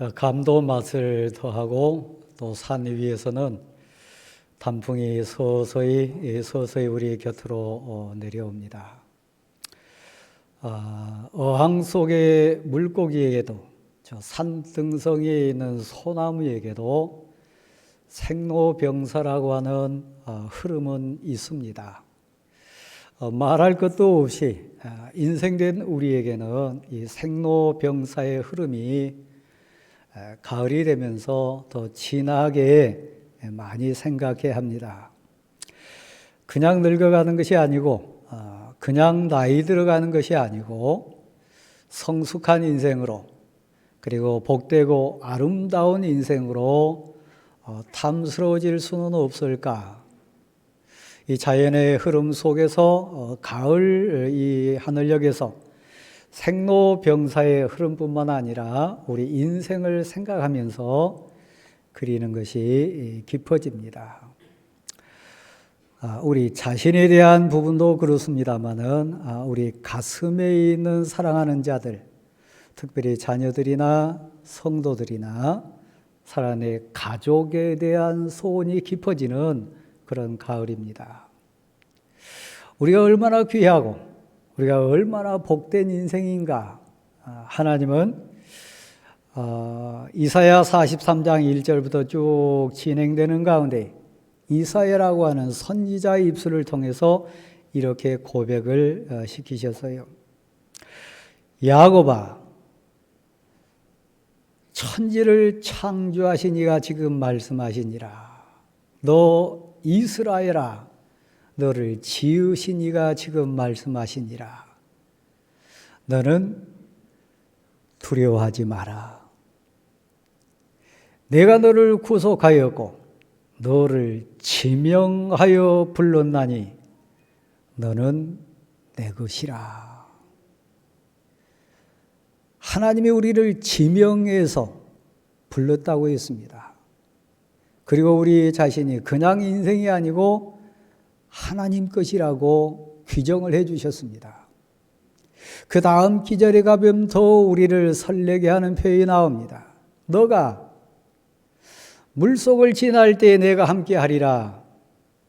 감도 맛을 더하고 또 산 위에서는 단풍이 서서히 우리 곁으로 내려옵니다. 어항 속의 물고기에게도 저 산등성이에 있는 소나무에게도 생로병사라고 하는 흐름은 있습니다. 말할 것도 없이 인생된 우리에게는 이 생로병사의 흐름이 가을이 되면서 더 진하게 많이 생각해야 합니다. 그냥 늙어가는 것이 아니고 그냥 나이 들어가는 것이 아니고 성숙한 인생으로 그리고 복되고 아름다운 인생으로 탐스러워질 수는 없을까? 이 자연의 흐름 속에서 가을 이 하늘역에서 생로병사의 흐름뿐만 아니라 우리 인생을 생각하면서 그리는 것이 깊어집니다. 우리 자신에 대한 부분도 그렇습니다만은 우리 가슴에 있는 사랑하는 자들, 특별히 자녀들이나 성도들이나 사랑의 가족에 대한 소원이 깊어지는 그런 가을입니다. 우리가 얼마나 귀하고 우리가 얼마나 복된 인생인가. 하나님은 이사야 43장 1절부터 쭉 진행되는 가운데 이사야라고 하는 선지자의 입술을 통해서 이렇게 고백을 시키셨어요. 야곱아, 천지를 창조하신 이가 지금 말씀하시니라. 너 이스라엘아, 너를 지으신 이가 지금 말씀하시니라. 너는 두려워하지 마라. 내가 너를 구속하였고 너를 지명하여 불렀나니 너는 내 것이라. 하나님이 우리를 지명해서 불렀다고 했습니다. 그리고 우리 자신이 그냥 인생이 아니고 하나님 것이라고 규정을 해 주셨습니다. 그 다음 기절에 가면 더 우리를 설레게 하는 표현이 나옵니다. 너가 물속을 지날 때 내가 함께 하리라.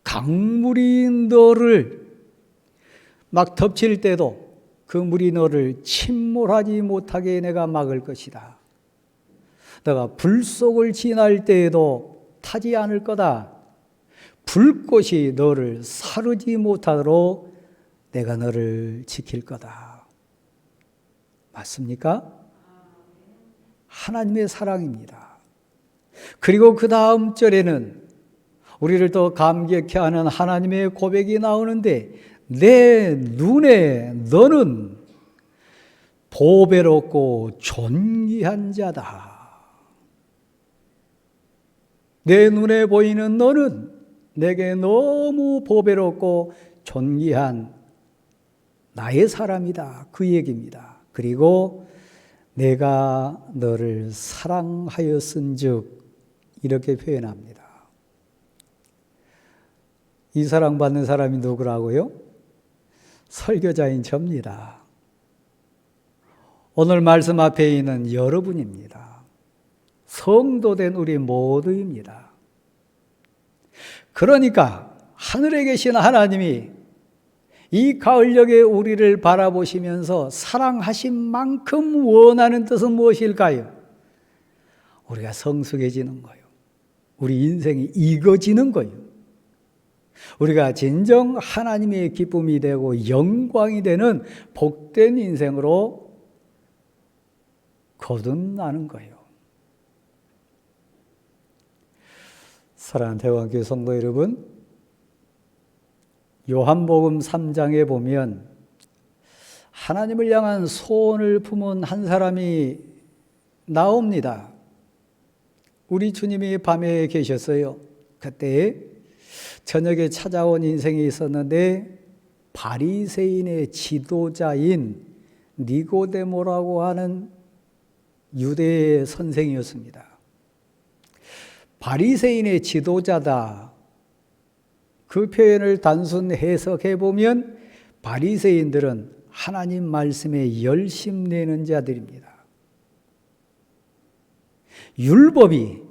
강물이 너를 막 덮칠 때도 그 물이 너를 침몰하지 못하게 내가 막을 것이다. 너가 불속을 지날 때에도 타지 않을 거다. 불꽃이 너를 사르지 못하도록 내가 너를 지킬 거다. 맞습니까? 하나님의 사랑입니다. 그리고 그 다음 절에는 우리를 더 감격해 하는 하나님의 고백이 나오는데 내 눈에 너는 보배롭고 존귀한 자다. 내 눈에 보이는 너는 내게 너무 보배롭고 존귀한 나의 사람이다. 그 얘기입니다. 그리고 내가 너를 사랑하였은즉 이렇게 표현합니다. 이 사랑받는 사람이 누구라고요? 설교자인 접니다. 오늘 말씀 앞에 있는 여러분입니다. 성도된 우리 모두입니다. 그러니까 하늘에 계신 하나님이 이 가을역에 우리를 바라보시면서 사랑하신 만큼 원하는 뜻은 무엇일까요? 우리가 성숙해지는 거예요. 우리 인생이 익어지는 거예요. 우리가 진정 하나님의 기쁨이 되고 영광이 되는 복된 인생으로 거듭나는 거예요. 사랑하는 대왕교회 성도 여러분, 요한복음 3장에 보면 하나님을 향한 소원을 품은 한 사람이 나옵니다. 우리 주님이 밤에 계셨어요. 그때 저녁에 찾아온 인생이 있었는데 바리새인의 지도자인 니고데모라고 하는 유대의 선생이었습니다. 바리새인의 지도자다. 그 표현을 단순 해석해 보면 바리새인들은 하나님 말씀에 열심 내는 자들입니다. 율법이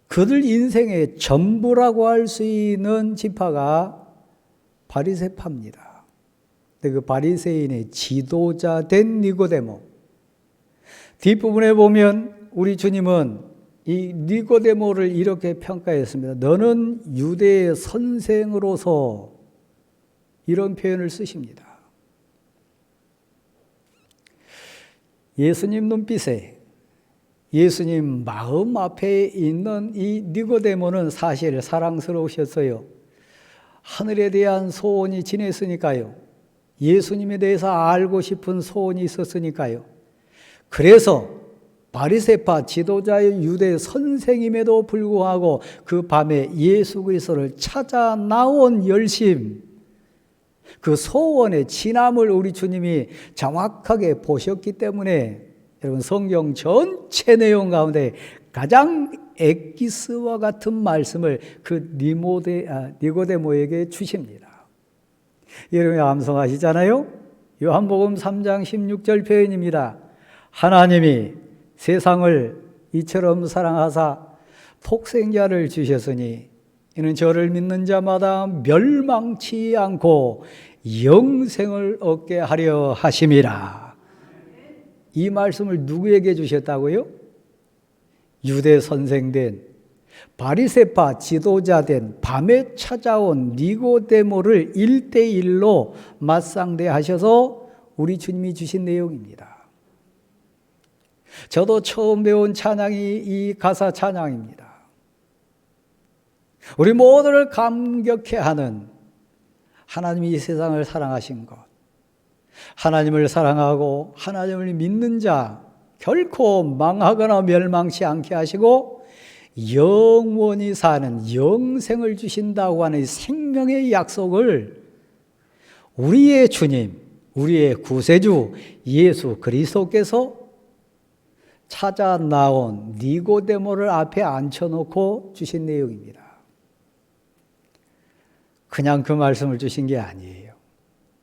그들 인생의 전부라고 할 수 있는 지파가 바리새파입니다. 그 바리새인의 지도자 된 니고데모. 뒷부분에 보면 우리 주님은 이 니고데모를 이렇게 평가했습니다. 너는 유대의 선생으로서, 이런 표현을 쓰십니다. 예수님 눈빛에, 예수님 마음 앞에 있는 이 니고데모는 사실 사랑스러우셨어요. 하늘에 대한 소원이 지냈으니까요. 예수님에 대해서 알고 싶은 소원이 있었으니까요. 그래서 바리새파 지도자의 유대 선생임에도 불구하고 그 밤에 예수 그리스도를 찾아 나온 열심, 그 소원의 진함을 우리 주님이 정확하게 보셨기 때문에 여러분 성경 전체 내용 가운데 가장 엑기스와 같은 말씀을 그 니고데모에게 주십니다. 여러분이 암송하시잖아요. 요한복음 3장 16절 표현입니다. 하나님이 세상을 이처럼 사랑하사 독생자를 주셨으니 이는 저를 믿는 자마다 멸망치 않고 영생을 얻게 하려 하심이라. 이 말씀을 누구에게 주셨다고요? 유대 선생된 바리새파 지도자된 밤에 찾아온 니고데모를 1대1로 맞상대하셔서 우리 주님이 주신 내용입니다. 저도 처음 배운 찬양이 이 가사 찬양입니다. 우리 모두를 감격해 하는 하나님이 이 세상을 사랑하신 것, 하나님을 사랑하고 하나님을 믿는 자 결코 망하거나 멸망치 않게 하시고 영원히 사는 영생을 주신다고 하는 생명의 약속을 우리의 주님, 우리의 구세주 예수 그리스도께서 찾아 나온 니고데모를 앞에 앉혀놓고 주신 내용입니다. 그냥 그 말씀을 주신 게 아니에요.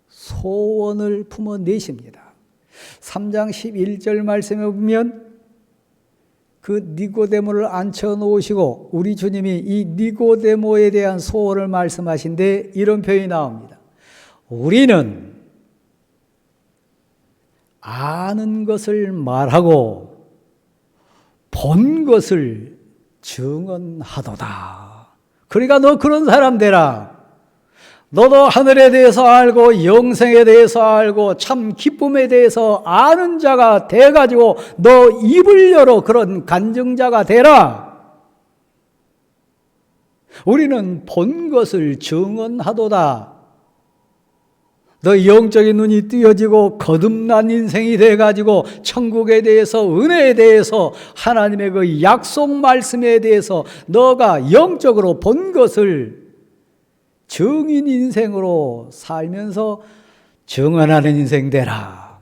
소원을 품어내십니다. 3장 11절 말씀에 보면 그 니고데모를 앉혀놓으시고 우리 주님이 이 니고데모에 대한 소원을 말씀하신데 이런 표현이 나옵니다. 우리는 아는 것을 말하고 본 것을 증언하도다. 그러니까 너 그런 사람 되라. 너도 하늘에 대해서 알고 영생에 대해서 알고 참 기쁨에 대해서 아는 자가 돼가지고 너 입을 열어 그런 간증자가 되라. 우리는 본 것을 증언하도다. 너 영적인 눈이 띄어지고 거듭난 인생이 돼가지고 천국에 대해서 은혜에 대해서 하나님의 그 약속 말씀에 대해서 너가 영적으로 본 것을 증인 인생으로 살면서 증언하는 인생 되라.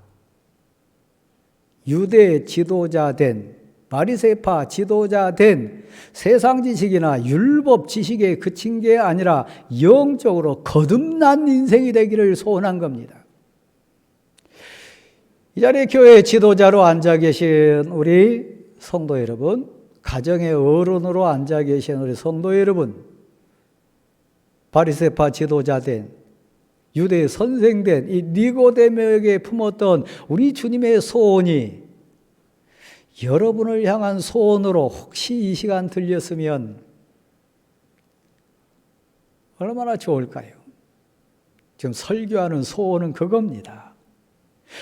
유대 지도자 된 바리새파 지도자 된 세상 지식이나 율법 지식에 그친 게 아니라 영적으로 거듭난 인생이 되기를 소원한 겁니다. 이 자리에 교회 지도자로 앉아 계신 우리 성도 여러분, 가정의 어른으로 앉아 계신 우리 성도 여러분, 바리새파 지도자 된 유대 선생된 이 니고데모에게 품었던 우리 주님의 소원이 여러분을 향한 소원으로 혹시 이 시간 들렸으면 얼마나 좋을까요? 지금 설교하는 소원은 그겁니다.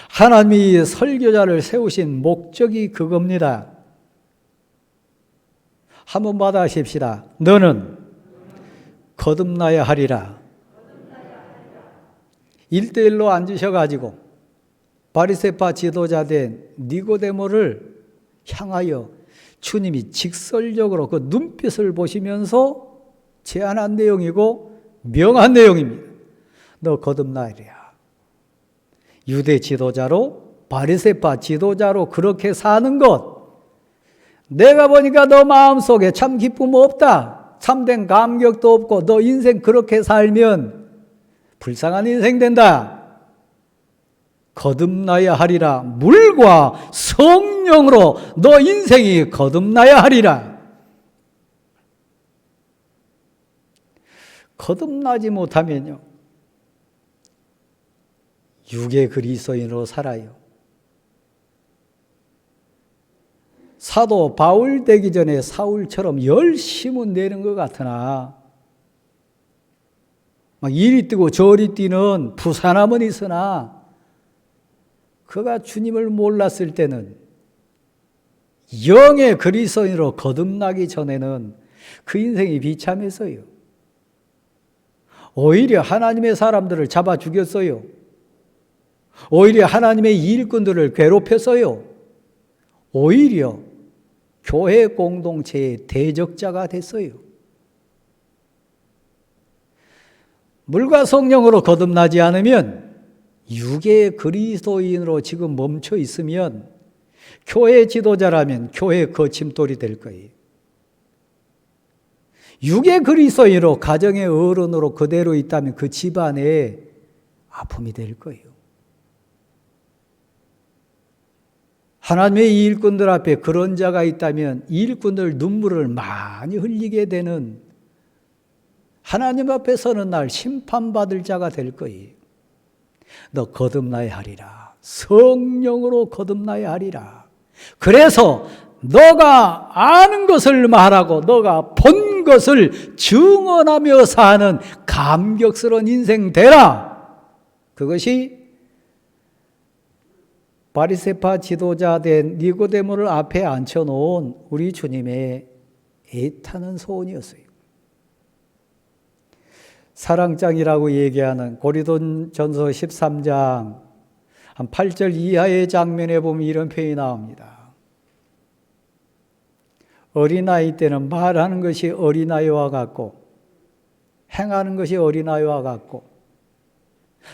하나님이 설교자를 세우신 목적이 그겁니다. 한번 받아십시다. 너는 거듭나야 하리라. 1대1로 앉으셔가지고 바리새파 지도자 된 니고데모를 향하여 주님이 직설적으로 그 눈빛을 보시면서 제안한 내용이고 명한 내용입니다. 너 거듭나리라. 유대 지도자로 바리새파 지도자로 그렇게 사는 것, 내가 보니까 너 마음속에 참 기쁨 없다, 참된 감격도 없고 너 인생 그렇게 살면 불쌍한 인생 된다. 거듭나야 하리라. 물과 성령으로 너 인생이 거듭나야 하리라. 거듭나지 못하면요, 육의 그리스도인으로 살아요. 사도 바울 되기 전에 사울처럼 열심은 내는 것 같으나 막 이리 뛰고 저리 뛰는 부산함은 있으나 그가 주님을 몰랐을 때는, 영의 그리스도인으로 거듭나기 전에는 그 인생이 비참했어요. 오히려 하나님의 사람들을 잡아 죽였어요. 오히려 하나님의 일꾼들을 괴롭혔어요. 오히려 교회 공동체의 대적자가 됐어요. 물과 성령으로 거듭나지 않으면, 육의 그리스도인으로 지금 멈춰 있으면 교회 지도자라면 교회 거침돌이 될 거예요. 육의 그리스도인으로 가정의 어른으로 그대로 있다면 그 집안에 아픔이 될 거예요. 하나님의 일꾼들 앞에 그런 자가 있다면 일꾼들 눈물을 많이 흘리게 되는, 하나님 앞에 서는 날 심판받을 자가 될 거예요. 너 거듭나야 하리라. 성령으로 거듭나야 하리라. 그래서 너가 아는 것을 말하고 너가 본 것을 증언하며 사는 감격스러운 인생 되라. 그것이 바리새파 지도자 된 니고데모를 앞에 앉혀놓은 우리 주님의 애타는 소원이었어요. 사랑장이라고 얘기하는 고린도전서 13장 한 8절 이하의 장면에 보면 이런 표현이 나옵니다. 어린아이 때는 말하는 것이 어린아이와 같고 행하는 것이 어린아이와 같고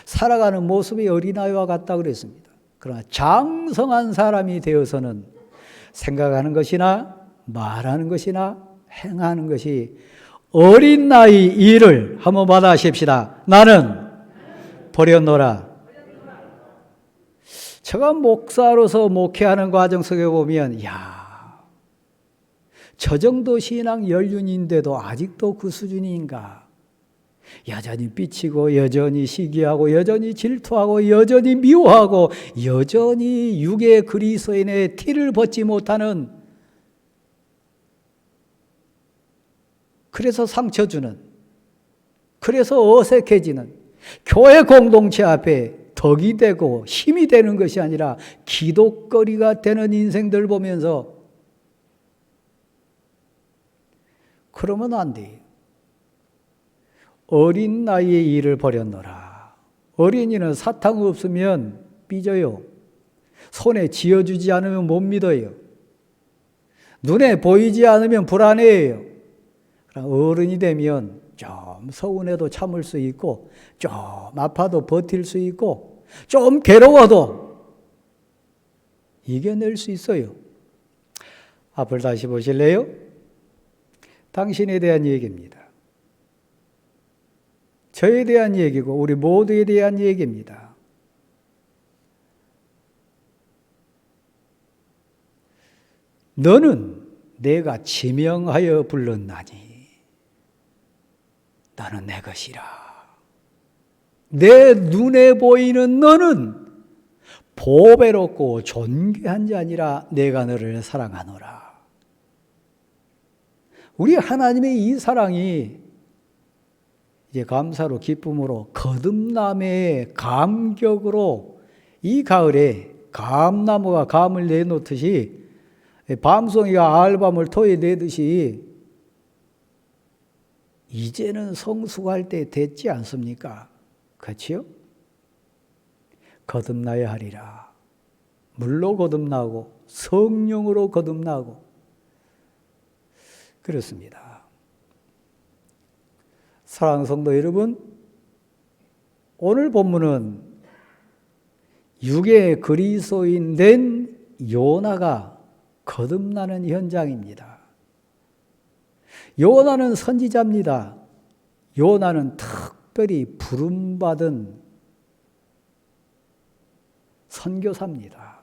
살아가는 모습이 어린아이와 같다고 그랬습니다. 그러나 장성한 사람이 되어서는 생각하는 것이나 말하는 것이나 행하는 것이 어린 나이 일을 한번 받아십시다. 나는 버렸노라. 제가 목사로서 목회하는 과정 속에 보면, 저 정도 신앙 연륜인데도 아직도 그 수준인가? 여전히 삐치고, 여전히 시기하고, 여전히 질투하고, 여전히 미워하고, 여전히 육의 그리스도인의 티를 벗지 못하는, 그래서 상처 주는, 그래서 어색해지는 교회 공동체 앞에 덕이 되고 힘이 되는 것이 아니라 기독거리가 되는 인생들 보면서, 그러면 안 돼. 어린 나이에 일을 버렸노라. 어린이는 사탕 없으면 삐져요. 손에 쥐어주지 않으면 못 믿어요. 눈에 보이지 않으면 불안해해요. 어른이 되면 좀 서운해도 참을 수 있고, 좀 아파도 버틸 수 있고, 좀 괴로워도 이겨낼 수 있어요. 앞을 다시 보실래요? 당신에 대한 얘기입니다. 저에 대한 얘기고 우리 모두에 대한 얘기입니다. 너는 내가 지명하여 불렀나니 나는 내 것이라. 내 눈에 보이는 너는 보배롭고 존귀한 자니라. 내가 너를 사랑하노라. 우리 하나님의 이 사랑이 이제 감사로 기쁨으로 거듭남의 감격으로 이 가을에 감나무가 감을 내놓듯이, 밤송이가 알밤을 토에 내듯이 이제는 성숙할 때 됐지 않습니까? 그렇지요? 거듭나야 하리라. 물로 거듭나고 성령으로 거듭나고 그렇습니다. 사랑하는 성도 여러분, 오늘 본문은 육의 그리스도인 된 요나가 거듭나는 현장입니다. 요나는 선지자입니다. 요나는 특별히 부름받은 선교사입니다.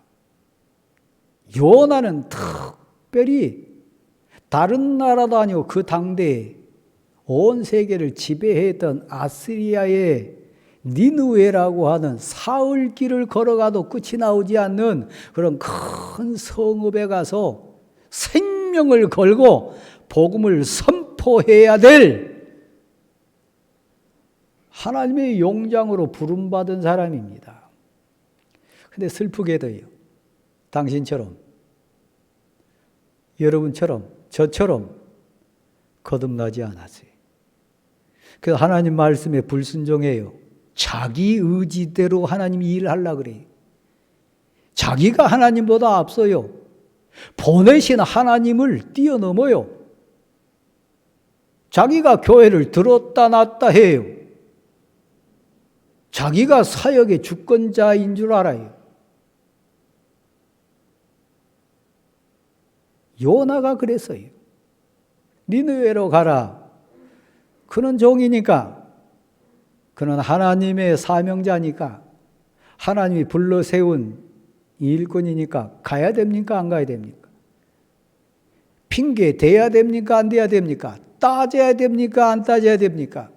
요나는 특별히 다른 나라도 아니고 그 당대에 온 세계를 지배했던 아시리아의 니느웨라고 하는 사흘길을 걸어가도 끝이 나오지 않는 그런 큰 성읍에 가서 생명을 걸고 복음을 선포해야 될 하나님의 용장으로 부름받은 사람입니다. 근데 슬프게도요, 당신처럼, 여러분처럼, 저처럼 거듭나지 않았어요. 그래서 하나님 말씀에 불순종해요. 자기 의지대로 하나님이 일을 하려고 그래요. 자기가 하나님보다 앞서요. 보내신 하나님을 뛰어넘어요. 자기가 교회를 들었다 놨다 해요. 자기가 사역의 주권자인 줄 알아요. 요나가 그랬어요. 니느웨로 가라. 그는 종이니까, 그는 하나님의 사명자니까, 하나님이 불러 세운 일꾼이니까 가야 됩니까? 안 가야 됩니까? 핑계 대야 됩니까? 안 대야 됩니까? 따져야 됩니까? 안 따져야 됩니까?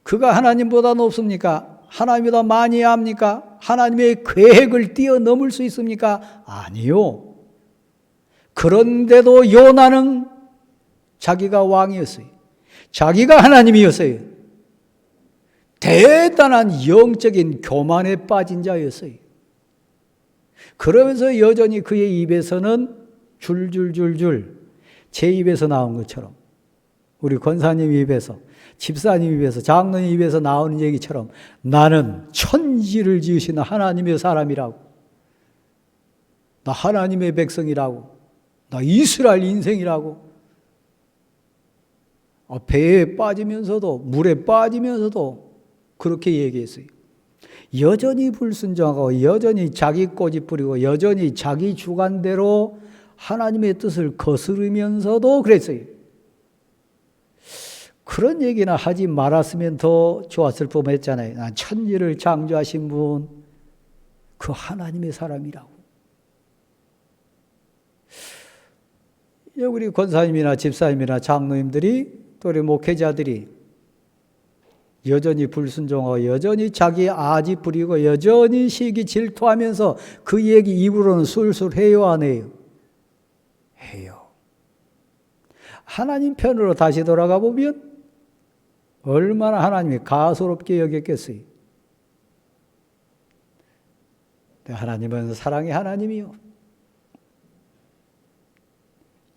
그가 하나님보다 높습니까? 하나님보다 많이 합니까? 하나님의 계획을 뛰어넘을 수 있습니까? 아니요. 그런데도 요나는 자기가 왕이었어요. 자기가 하나님이었어요. 대단한 영적인 교만에 빠진 자였어요. 그러면서 여전히 그의 입에서는 줄줄줄줄 제 입에서 나온 것처럼, 우리 권사님 입에서, 집사님 입에서, 장로님 입에서 나오는 얘기처럼 나는 천지를 지으시는 하나님의 사람이라고, 나 하나님의 백성이라고, 나 이스라엘 인생이라고, 배에 빠지면서도, 물에 빠지면서도 그렇게 얘기했어요. 여전히 불순종하고, 여전히 자기 꼬집 부리고, 여전히 자기 주관대로 하나님의 뜻을 거스르면서도 그랬어요. 그런 얘기나 하지 말았으면 더 좋았을 뻔했잖아요. 난 천지를 창조하신 분, 그 하나님의 사람이라고. 우리 권사님이나 집사님이나 장로님들이, 또 우리 목회자들이 여전히 불순종하고, 여전히 자기 아지 부리고, 여전히 시기 질투하면서 그 얘기 입으로는 술술 해요, 안 해요? 해요. 하나님 편으로 다시 돌아가 보면 얼마나 하나님이 가소롭게 여겼겠어요. 하나님은 사랑의 하나님이요.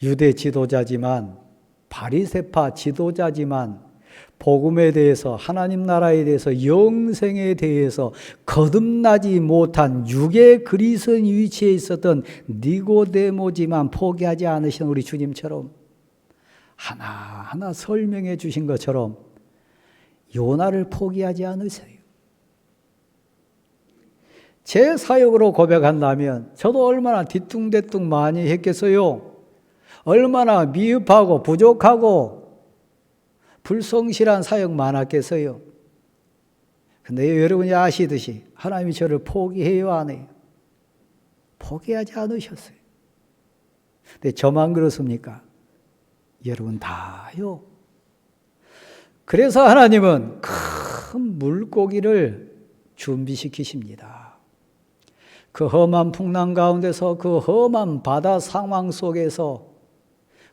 유대 지도자지만, 바리새파 지도자지만, 복음에 대해서, 하나님 나라에 대해서, 영생에 대해서 거듭나지 못한 육의 그리스도인 위치에 있었던 니고데모지만 포기하지 않으신 우리 주님처럼 하나하나 설명해 주신 것처럼 요나를 포기하지 않으세요. 제 사역으로 고백한다면 저도 얼마나 뒤뚱대뚱 많이 했겠어요. 얼마나 미흡하고 부족하고 불성실한 사역 많았겠어요. 근데 여러분이 아시듯이 하나님이 저를 포기해요, 안 해요? 포기하지 않으셨어요. 근데 저만 그렇습니까? 여러분 다요. 그래서 하나님은 큰 물고기를 준비시키십니다. 그 험한 풍랑 가운데서, 그 험한 바다 상황 속에서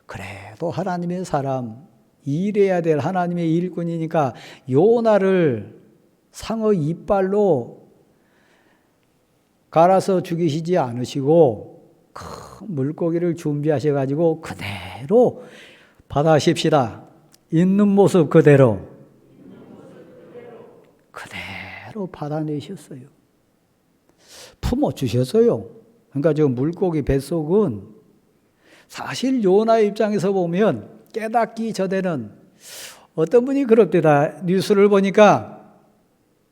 그래도 하나님의 사람, 일해야 될 하나님의 일꾼이니까 요나를 상어 이빨로 갈아서 죽이시지 않으시고 큰 물고기를 준비하셔가지고 그대로 받아십시다. 있는 모습 그대로 받아내셨어요. 품어주셨어요. 그러니까 저 물고기 뱃속은 사실 요나의 입장에서 보면 깨닫기 전에는 어떤 분이 그럽니다. 뉴스를 보니까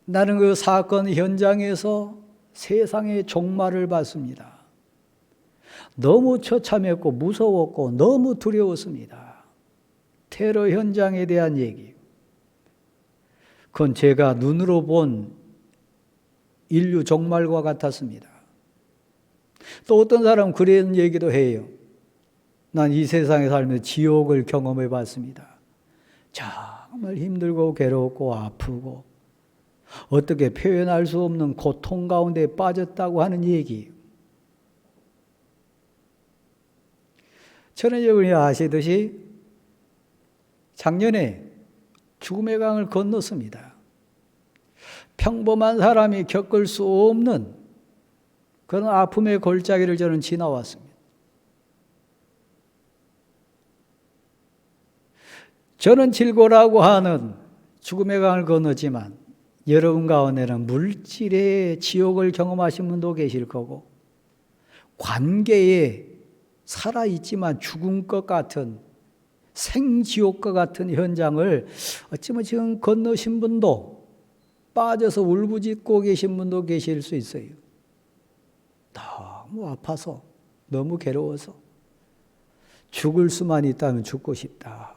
나는 그 사건 현장에서 세상의 종말을 봤습니다. 너무 처참했고 무서웠고 너무 두려웠습니다. 테러 현장에 대한 얘기. 그건 제가 눈으로 본 인류 종말과 같았습니다. 또 어떤 사람은 그런 얘기도 해요. 난 이 세상에 살면서 지옥을 경험해 봤습니다. 정말 힘들고 괴롭고 아프고 어떻게 표현할 수 없는 고통 가운데 빠졌다고 하는 얘기예요. 저는 여러분이 아시듯이 작년에 죽음의 강을 건넜습니다. 평범한 사람이 겪을 수 없는 그런 아픔의 골짜기를 저는 지나왔습니다. 저는 질고라고 하는 죽음의 강을 건넜지만 여러분 가운데는 물질의 지옥을 경험하신 분도 계실 거고 관계에 살아있지만 죽은 것 같은 생지옥과 같은 현장을 어쩌면 지금 건너신 분도 빠져서 울부짖고 계신 분도 계실 수 있어요. 너무 아파서 너무 괴로워서 죽을 수만 있다면 죽고 싶다.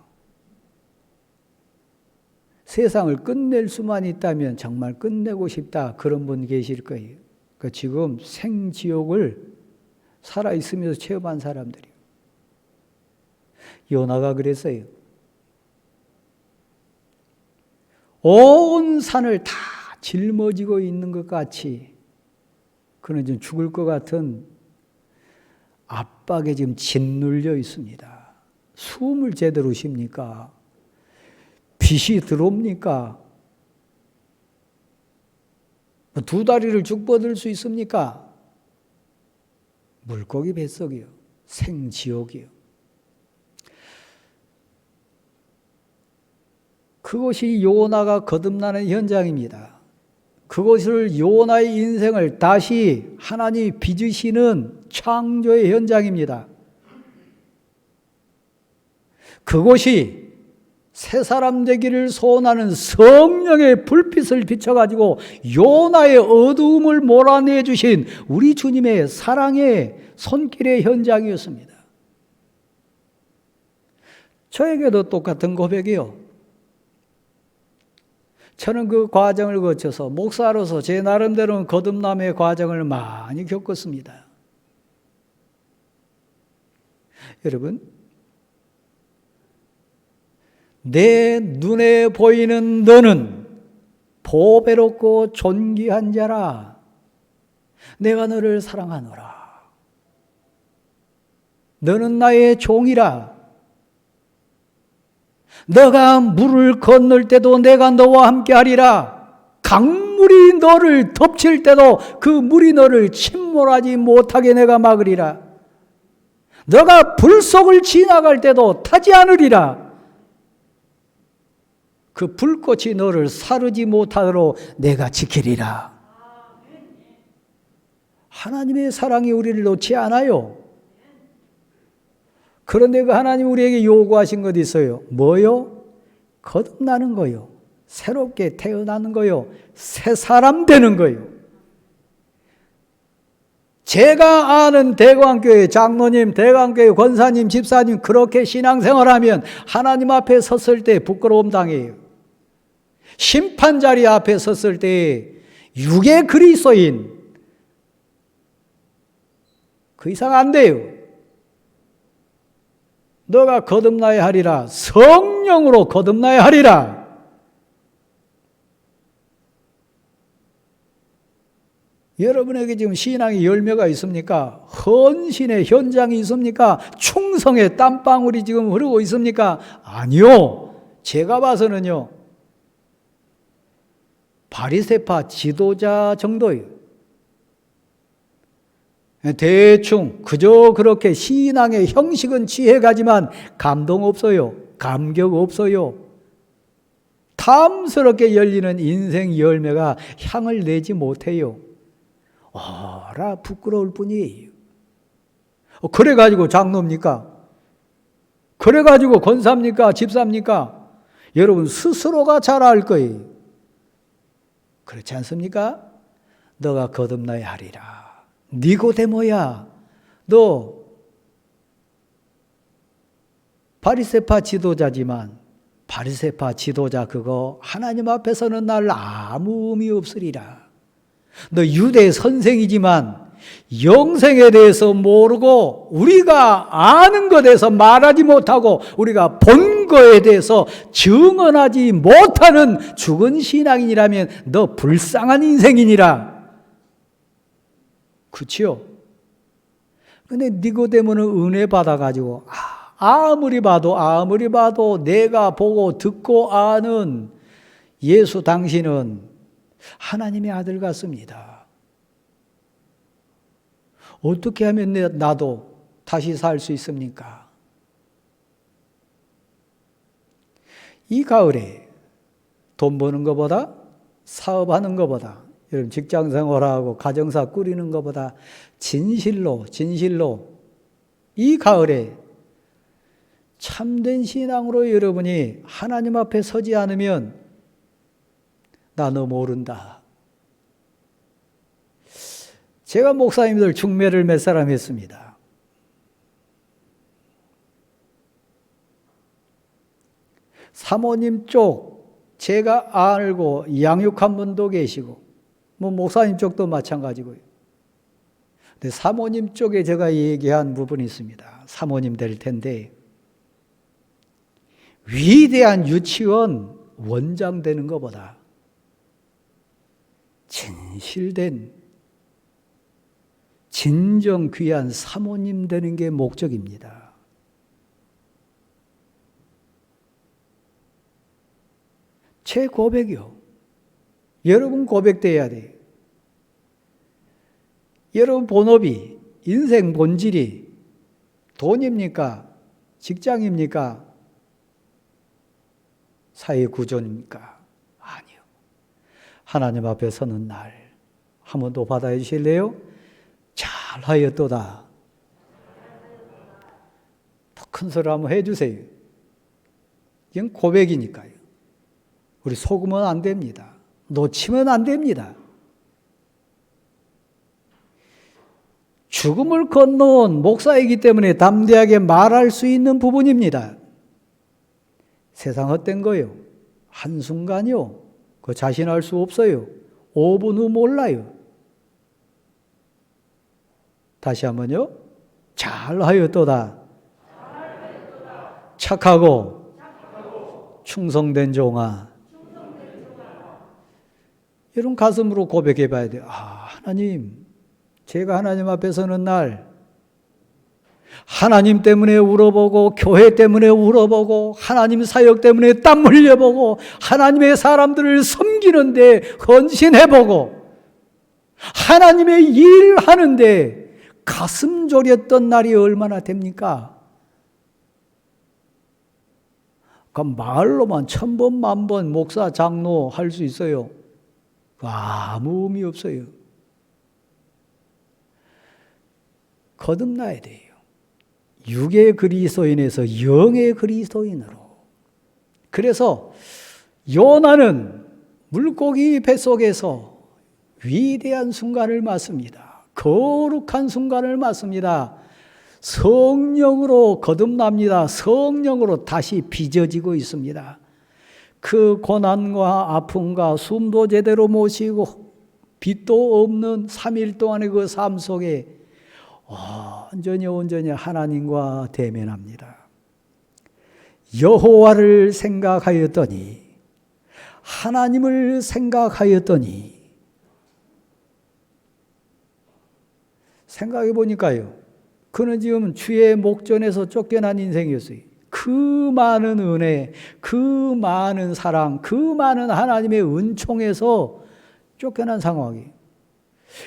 세상을 끝낼 수만 있다면 정말 끝내고 싶다. 그런 분 계실 거예요. 그러니까 지금 생지옥을 살아있으면서 체험한 사람들이요. 요나가 그랬어요. 온 산을 다 짊어지고 있는 것 같이 그는 지금 죽을 것 같은 압박에 지금 짓눌려 있습니다. 숨을 제대로 쉽니까? 빛이 들어옵니까? 두 다리를 쭉 뻗을 수 있습니까? 물고기 뱃속이요. 생지옥이요. 그것이 요나가 거듭나는 현장입니다. 그것을 요나의 인생을 다시 하나님이 빚으시는 창조의 현장입니다. 그것이 새 사람 되기를 소원하는 성령의 불빛을 비춰가지고 요나의 어두움을 몰아내 주신 우리 주님의 사랑의 손길의 현장이었습니다. 저에게도 똑같은 고백이요. 저는 그 과정을 거쳐서 목사로서 제 나름대로는 거듭남의 과정을 많이 겪었습니다. 여러분, 내 눈에 보이는 너는 보배롭고 존귀한 자라. 내가 너를 사랑하노라. 너는 나의 종이라. 너가 물을 건널 때도 내가 너와 함께 하리라. 강물이 너를 덮칠 때도 그 물이 너를 침몰하지 못하게 내가 막으리라. 너가 불 속을 지나갈 때도 타지 않으리라. 그 불꽃이 너를 사르지 못하도록 내가 지키리라. 하나님의 사랑이 우리를 놓지 않아요. 그런데 그 하나님 우리에게 요구하신 것이 있어요. 뭐요? 거듭나는 거요. 새롭게 태어나는 거요. 새 사람 되는 거요. 제가 아는 대광교회 장로님, 대광교회 권사님, 집사님 그렇게 신앙생활하면 하나님 앞에 섰을 때 부끄러움 당해요. 심판자리 앞에 섰을 때 육의 그리스도인 그 이상 안 돼요. 너가 거듭나야 하리라. 성령으로 거듭나야 하리라. 여러분에게 지금 신앙의 열매가 있습니까? 헌신의 현장이 있습니까? 충성의 땀방울이 지금 흐르고 있습니까? 아니요. 제가 봐서는요. 바리새파 지도자 정도예요. 대충 그저 그렇게 신앙의 형식은 취해가지만 감동 없어요. 감격 없어요. 탐스럽게 열리는 인생 열매가 향을 내지 못해요. 어라 부끄러울 뿐이에요. 그래가지고 장로입니까? 그래가지고 권사입니까? 집사입니까? 여러분 스스로가 잘 알 거예요. 그렇지 않습니까? 너가 거듭나야 하리라. 니고데모야, 너 바리새파 지도자지만 바리새파 지도자 그거 하나님 앞에서는 날 아무 의미 없으리라. 너 유대 선생이지만 영생에 대해서 모르고 우리가 아는 것에 대해서 말하지 못하고 우리가 본 거에 대해서 증언하지 못하는 죽은 신앙인이라면 너 불쌍한 인생이니라. 그렇지요? 근데 니고데모는 은혜 받아가지고 아무리 봐도 내가 보고 듣고 아는 예수 당신은 하나님의 아들 같습니다. 어떻게 하면 나도 다시 살 수 있습니까? 이 가을에 돈 버는 것보다 사업하는 것보다 여러분 직장 생활하고 가정사 꾸리는 것보다 진실로 이 가을에 참된 신앙으로 여러분이 하나님 앞에 서지 않으면 나 너 모른다. 제가 목사님들 중매를 몇 사람 했습니다. 사모님 쪽 제가 알고 양육한 분도 계시고 목사님 쪽도 마찬가지고요. 근데 사모님 쪽에 제가 얘기한 부분이 있습니다. 사모님 될 텐데 위대한 유치원 원장 되는 것보다 진실된 진정 귀한 사모님 되는 게 목적입니다. 제 고백이요. 여러분 고백돼야 돼요. 여러분 본업이 인생 본질이 돈입니까? 직장입니까? 사회 구조입니까? 아니요. 하나님 앞에 서는 날 한 번 더 받아해 주실래요? 잘하였도다. 더 큰 소리 한번 해주세요. 이건 고백이니까요. 우리 속으면 안 됩니다. 놓치면 안 됩니다. 죽음을 건너온 목사이기 때문에 담대하게 말할 수 있는 부분입니다. 세상 헛된 거요. 한순간이요. 그거 자신할 수 없어요. 5분 후 몰라요. 다시 한번요. 잘하였도다. 착하고 충성된 종아. 이런 가슴으로 고백해 봐야 돼요. 하나님, 제가 하나님 앞에 서는 날 하나님 때문에 울어보고 교회 때문에 울어보고 하나님 사역 때문에 땀 흘려보고 하나님의 사람들을 섬기는데 헌신해보고 하나님의 일하는데 가슴 졸였던 날이 얼마나 됩니까? 그 말로만 1000번 만번 목사 장로 할 수 있어요. 아무 의미 없어요. 거듭나야 돼요. 육의 그리스도인에서 영의 그리스도인으로. 그래서 요나는 물고기 뱃속에서 위대한 순간을 맞습니다. 거룩한 순간을 맞습니다. 성령으로 거듭납니다. 성령으로 다시 빚어지고 있습니다. 그 고난과 아픔과 숨도 제대로 못 쉬고 빛도 없는 3일 동안의 그 삶 속에 온전히 하나님과 대면합니다. 여호와를 생각하였더니 하나님을 생각하였더니 생각해 보니까요. 그는 지금 주의 목전에서 쫓겨난 인생이었어요. 그 많은 은혜, 그 많은 사랑, 그 많은 하나님의 은총에서 쫓겨난 상황이에요.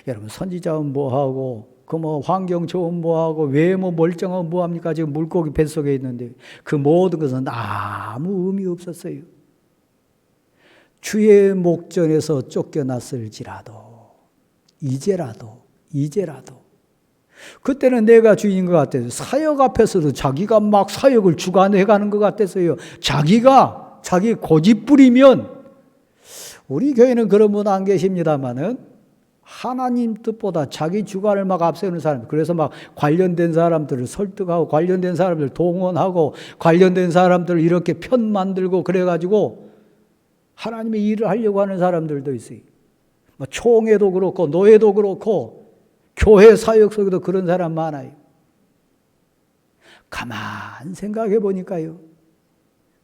여러분 선지자는 뭐하고 그 환경 좋은 뭐하고 외모 멀쩡한 뭐합니까? 지금 물고기 뱃속에 있는데 그 모든 것은 아무 의미 없었어요. 주의 목전에서 쫓겨났을지라도 이제라도 그때는 내가 주인인 것 같아서 사역 앞에서도 자기가 막 사역을 주관해가는 것 같았어요. 자기 고집 부리면 우리 교회는 그런 분 안 계십니다만은 하나님 뜻보다 자기 주관을 막 앞세우는 사람, 그래서 막 관련된 사람들을 설득하고 관련된 사람들 동원하고 관련된 사람들을 이렇게 편 만들고 그래가지고 하나님의 일을 하려고 하는 사람들도 있어요. 총회도 그렇고 노예도 그렇고 교회 사역 속에도 그런 사람 많아요. 가만 생각해 보니까요.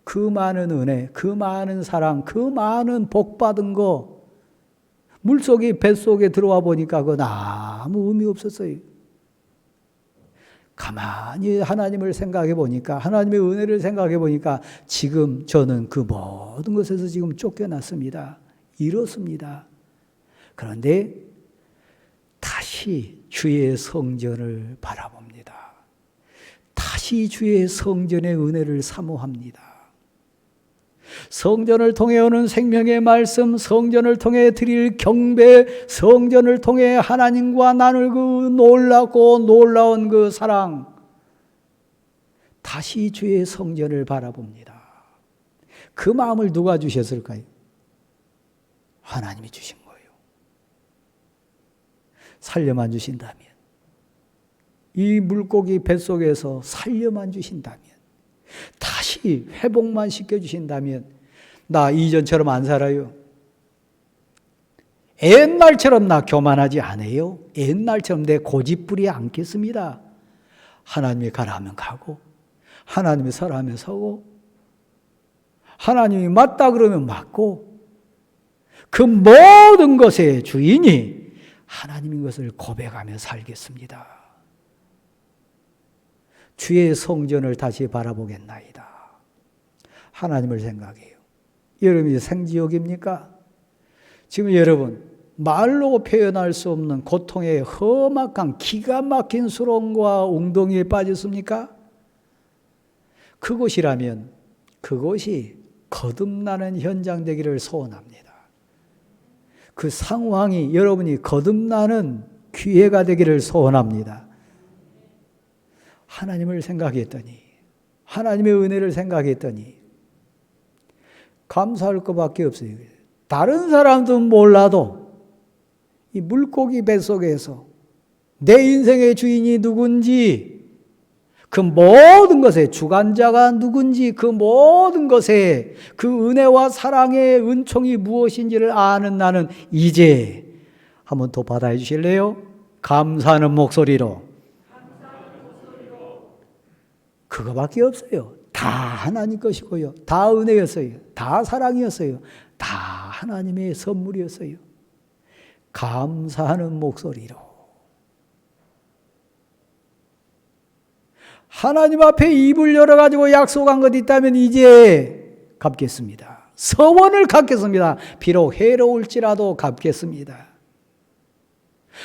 그 많은 은혜, 그 많은 사랑, 그 많은 복 받은 거 물속이 뱃속에 들어와 보니까 그건 아무 의미 없었어요. 가만히 하나님을 생각해 보니까, 하나님의 은혜를 생각해 보니까 지금 저는 그 모든 것에서 지금 쫓겨났습니다. 이렇습니다. 그런데 다시 주의 성전을 바라봅니다. 다시 주의 성전의 은혜를 사모합니다. 성전을 통해 오는 생명의 말씀, 성전을 통해 드릴 경배, 성전을 통해 하나님과 나눌 그 놀랍고 놀라운 그 사랑, 다시 주의 성전을 바라봅니다. 그 마음을 누가 주셨을까요? 하나님이 주신 거예요. 살려만 주신다면, 이 물고기 뱃속에서 살려만 주신다면, 다시 회복만 시켜주신다면 나 이전처럼 안 살아요. 옛날처럼 나 교만하지 않아요. 옛날처럼 내 고집부리 않겠습니다. 하나님이 가라 하면 가고, 하나님이 서라 하면 서고, 하나님이 맞다 그러면 맞고, 그 모든 것의 주인이 하나님인 것을 고백하며 살겠습니다. 주의 성전을 다시 바라보겠나이다. 하나님을 생각해요. 여러분이 생지옥입니까? 지금 여러분 말로 표현할 수 없는 고통의 험악한 기가 막힌 수렁과 웅덩이에 빠졌습니까? 그곳이라면 그곳이 거듭나는 현장 되기를 소원합니다. 그 상황이 여러분이 거듭나는 기회가 되기를 소원합니다. 하나님을 생각했더니, 하나님의 은혜를 생각했더니 감사할 것밖에 없어요. 다른 사람들은 몰라도 이 물고기 뱃속에서 내 인생의 주인이 누군지, 그 모든 것의 주관자가 누군지, 그 모든 것의 그 은혜와 사랑의 은총이 무엇인지를 아는 나는 이제 한번 더 받아해 주실래요? 감사하는 목소리로. 그거밖에 없어요. 다 하나님 것이고요. 다 은혜였어요. 다 사랑이었어요. 다 하나님의 선물이었어요. 감사하는 목소리로. 하나님 앞에 입을 열어가지고 약속한 것 있다면 이제 갚겠습니다. 서원을 갚겠습니다. 비록 해로울지라도 갚겠습니다.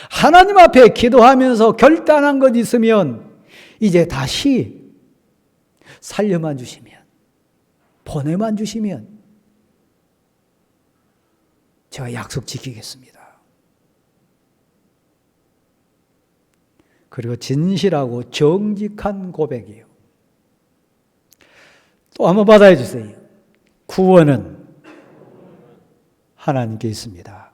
하나님 앞에 기도하면서 결단한 것 있으면 이제 다시 살려만 주시면, 보내만 주시면 제가 약속 지키겠습니다. 그리고 진실하고 정직한 고백이에요. 또 한번 받아해 주세요. 구원은 하나님께 있습니다.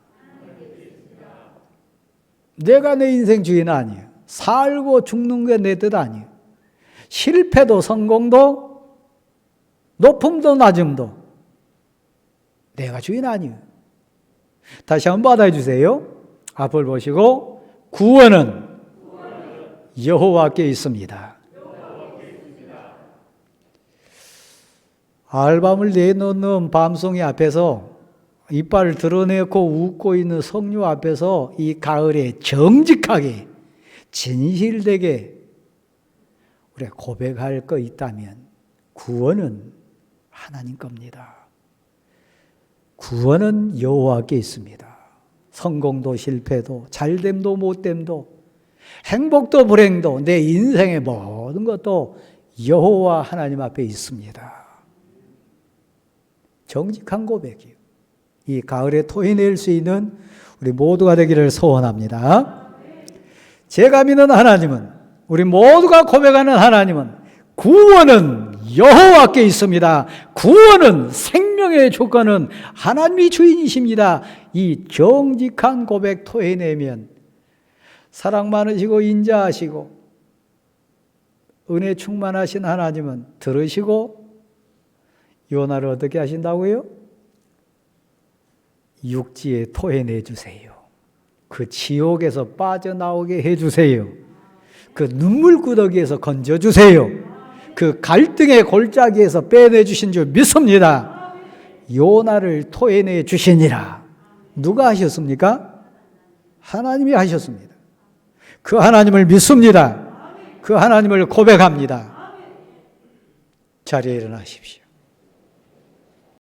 내가 내 인생 주인 아니에요. 살고 죽는 게 내 뜻 아니에요. 실패도 성공도 높음도 낮음도 내가 주인 아니에요. 다시 한번 받아해 주세요. 앞을 보시고 구원은 여호와께 있습니다. 알밤을 내놓는 밤송이 앞에서 이빨을 드러내고 웃고 있는 성류 앞에서 이 가을에 정직하게 진실되게 우리 고백할 거 있다면 구원은 하나님 겁니다. 구원은 여호와께 있습니다. 성공도 실패도 잘됨도 못됨도 행복도 불행도 내 인생의 모든 것도 여호와 하나님 앞에 있습니다. 정직한 고백이요. 이 가을에 토해낼 수 있는 우리 모두가 되기를 소원합니다. 제가 믿는 하나님은, 우리 모두가 고백하는 하나님은 구원은 여호와께 있습니다. 구원은 생명의 조건은 하나님이 주인이십니다. 이 정직한 고백 토해내면 사랑 많으시고 인자하시고 은혜 충만하신 하나님은 들으시고 요나를 어떻게 하신다고요? 육지에 토해내 주세요. 그 지옥에서 빠져나오게 해주세요. 그 눈물구덩이에서 건져주세요. 그 갈등의 골짜기에서 빼내주신 줄 믿습니다. 요나를 토해내 주시니라. 누가 하셨습니까? 하나님이 하셨습니다. 그 하나님을 믿습니다. 그 하나님을 고백합니다. 자리에 일어나십시오.